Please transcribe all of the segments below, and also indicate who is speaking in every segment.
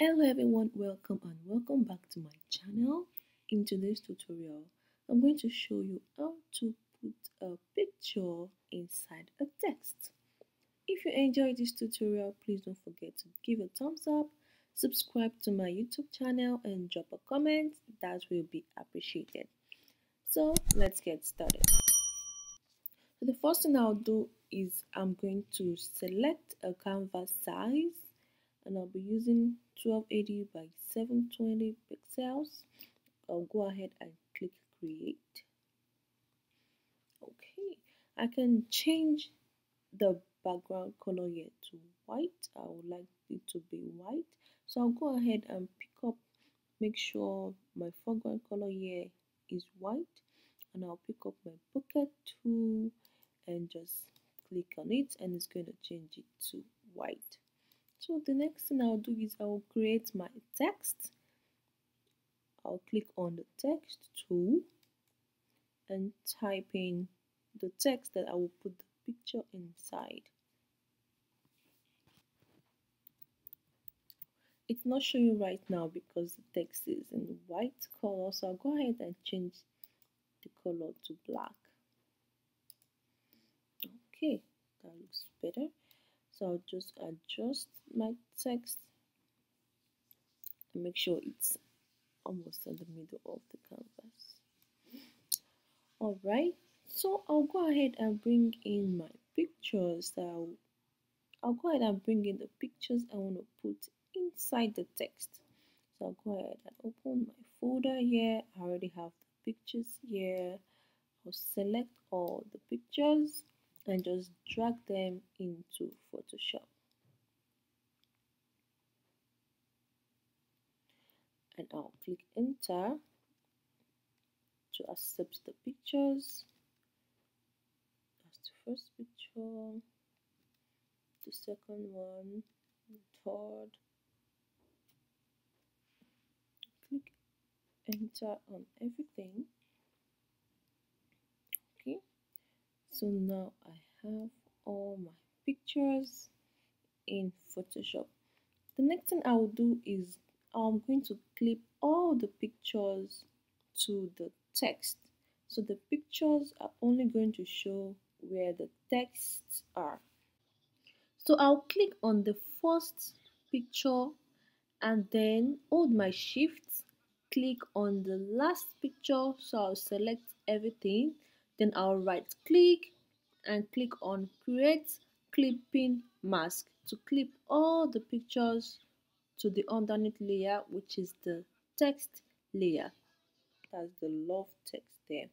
Speaker 1: Hello everyone, welcome back to my channel. In today's tutorial, I'm going to show you how to put a picture inside a text. If you enjoyed this tutorial, please don't forget to give a thumbs up, subscribe to my YouTube channel and drop a comment. That will be appreciated. So let's get started. So the first thing I'll do is I'm going to select a canvas size and I'll be using 1280 by 720 pixels. I'll go ahead and click create. Okay, I can change the background color here to white. I would like it to be white, so I'll go ahead and make sure my foreground color here is white, and I'll pick up my bucket tool and just click on it, and it's going to change it to white. So the next thing I'll do is I'll create my text. I'll click on the text tool and type in the text that I will put the picture inside. It's not showing right now because the text is in white color, so I'll go ahead and change the color to black. Okay, that looks better. So I'll just adjust my text and make sure it's almost in the middle of the canvas. Alright, so I'll go ahead and bring in my pictures. I'll go ahead and bring in the pictures I want to put inside the text. So I'll go ahead and open my folder here. I already have the pictures here. I'll select all the pictures and just drag them into Photoshop. And I'll click enter to accept the pictures. That's the first picture, the second one, the third. Click enter on everything. Okay, so now I have all my pictures in Photoshop. The next thing I will do is I'm going to clip all the pictures to the text. So the pictures are only going to show where the texts are. So I'll click on the first picture and then hold my shift, click on the last picture. So I'll select everything, then I'll right click and click on create clipping mask to clip all the pictures to the underneath layer, which is the text layer. That's the love text there.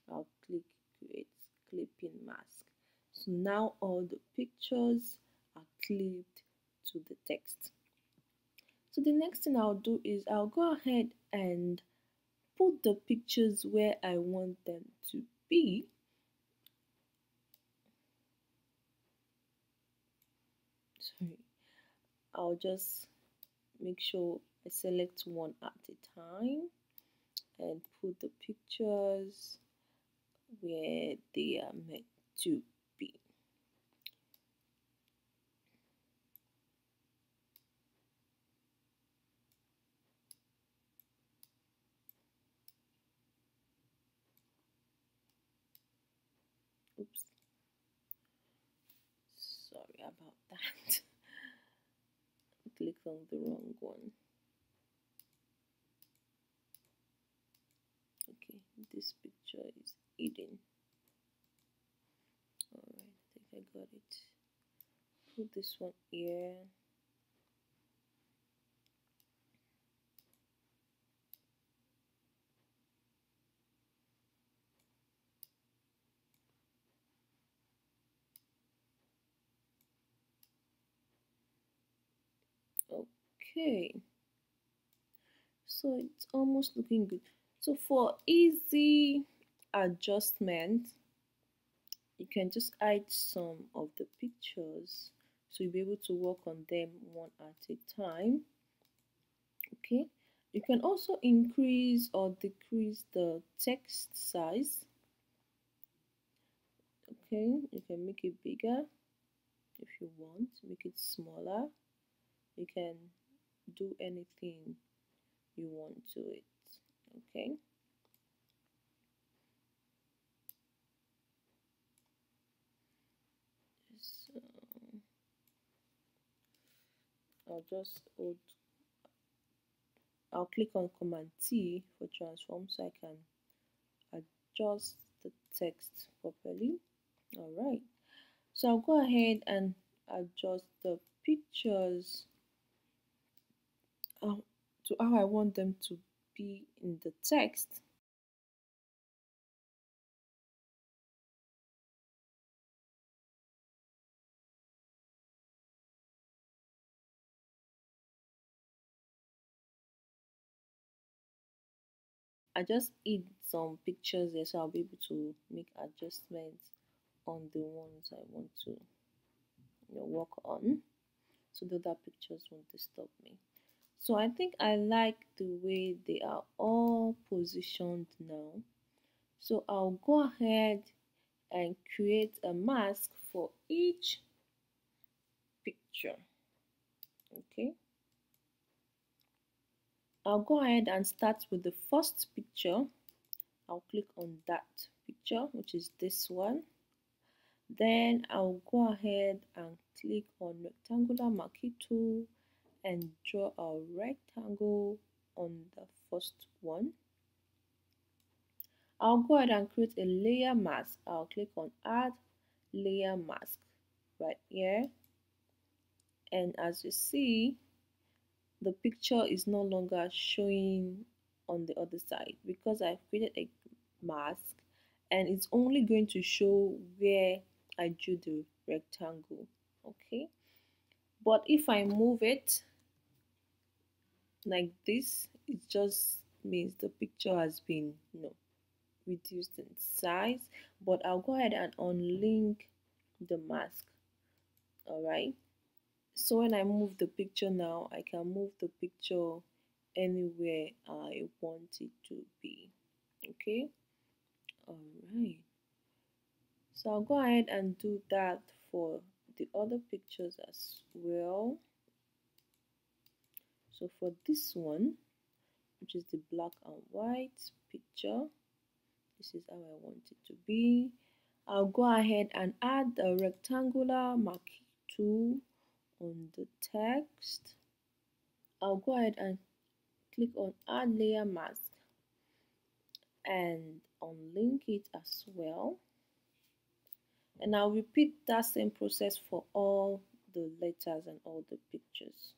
Speaker 1: I'll click create clipping mask. So now all the pictures are clipped to the text. So the next thing I'll do is I'll go ahead and put the pictures where I want them to be. Sorry, I'll just make sure I select one at a time and put the pictures where they are meant to be. Oops, sorry about that. Click on the wrong one. Okay, this picture is hidden. Alright, I think I got it. Put this one here. Okay, so it's almost looking good. So for easy adjustment, you can just hide some of the pictures so you'll be able to work on them one at a time. Okay, you can also increase or decrease the text size. Okay, you can make it bigger if you want, make it smaller. You can do anything you want to it. Okay. So I'll just hold, I'll click on Command T for transform so I can adjust the text properly. All right. So I'll go ahead and adjust the pictures uh, to how I want them to be in the text. I just hid some pictures there so I'll be able to make adjustments on the ones I want to work on, so the other pictures won't disturb me. So I think I like the way they are all positioned now. So I'll go ahead and create a mask for each picture. Okay. I'll go ahead and start with the first picture. I'll click on that picture, which is this one. Then I'll go ahead and click on rectangular marquee tool and draw a rectangle on the first one. I'll go ahead and create a layer mask. I'll click on add layer mask right here. And as you see, the picture is no longer showing on the other side because I've created a mask and it's only going to show where I drew the rectangle. Okay, but if I move it like this, it just means the picture has been reduced in size. But I'll go ahead and unlink the mask. All right, so when I move the picture now, I can move the picture anywhere I want it to be. Okay, all right. So I'll go ahead and do that for the other pictures as well. So for this one, which is the black and white picture, this is how I want it to be. I'll go ahead and add the rectangular marquee tool on the text. I'll go ahead and click on add layer mask and unlink it as well. And I'll repeat that same process for all the letters and all the pictures.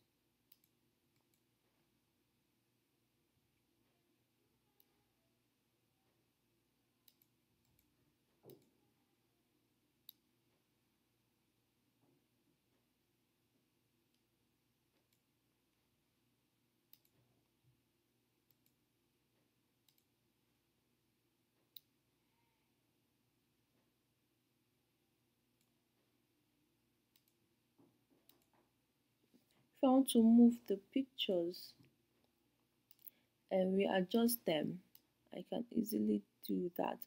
Speaker 1: If I want to move the pictures and readjust them, I can easily do that.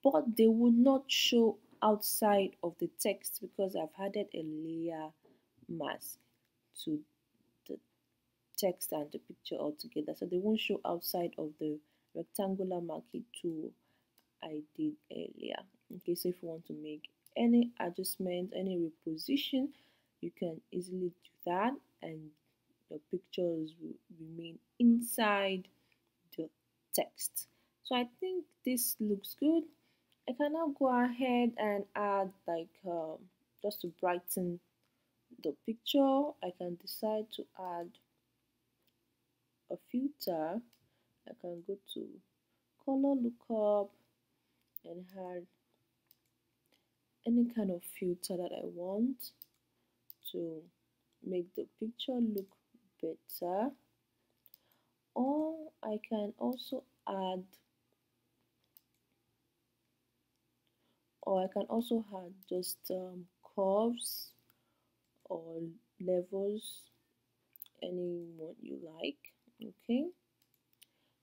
Speaker 1: But they would not show outside of the text because I've added a layer mask to the text and the picture all together. So they won't show outside of the rectangular marquee tool I did earlier. Okay, so if you want to make any adjustment, any reposition, you can easily do that and your pictures will remain inside the text. So I think this looks good. I can now go ahead and add like just to brighten the picture. I can decide to add a filter. I can go to color lookup and add any kind of filter that I want to make the picture look better. Or I can also add just curves or levels, any one you like. Okay,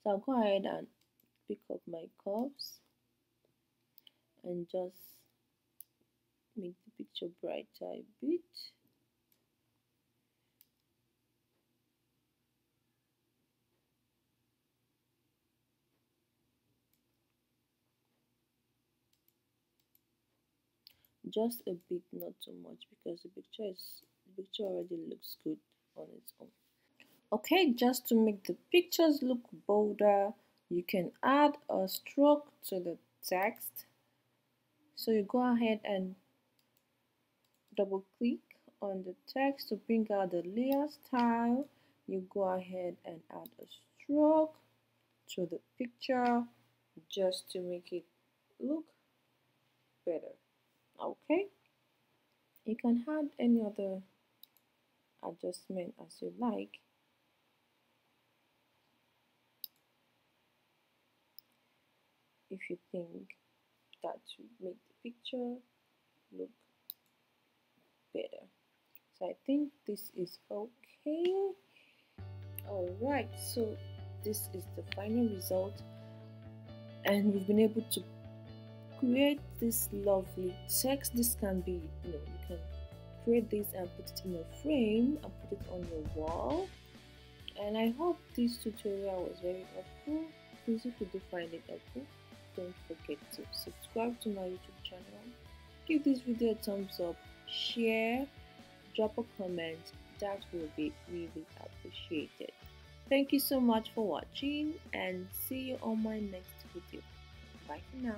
Speaker 1: so I'll go ahead and pick up my curves and just make the picture brighter a bit. just a bit, not too much, because the picture already looks good on its own. Okay, just to make the pictures look bolder, you can add a stroke to the text. So you go ahead and double click on the text to bring out the layer style. You go ahead and add a stroke to the picture just to make it look better. Okay, you can add any other adjustment as you like. If you think that would make the picture look better. So I think this is okay. Alright, so this is the final result, and we've been able to create this lovely text. This can be, you can create this and put it in a frame and put it on your wall. And I hope this tutorial was very helpful. Please, if you do find it helpful, don't forget to subscribe to my YouTube channel, give this video a thumbs up, share, drop a comment. That will be really appreciated. Thank you so much for watching, and see you on my next video. Bye for now.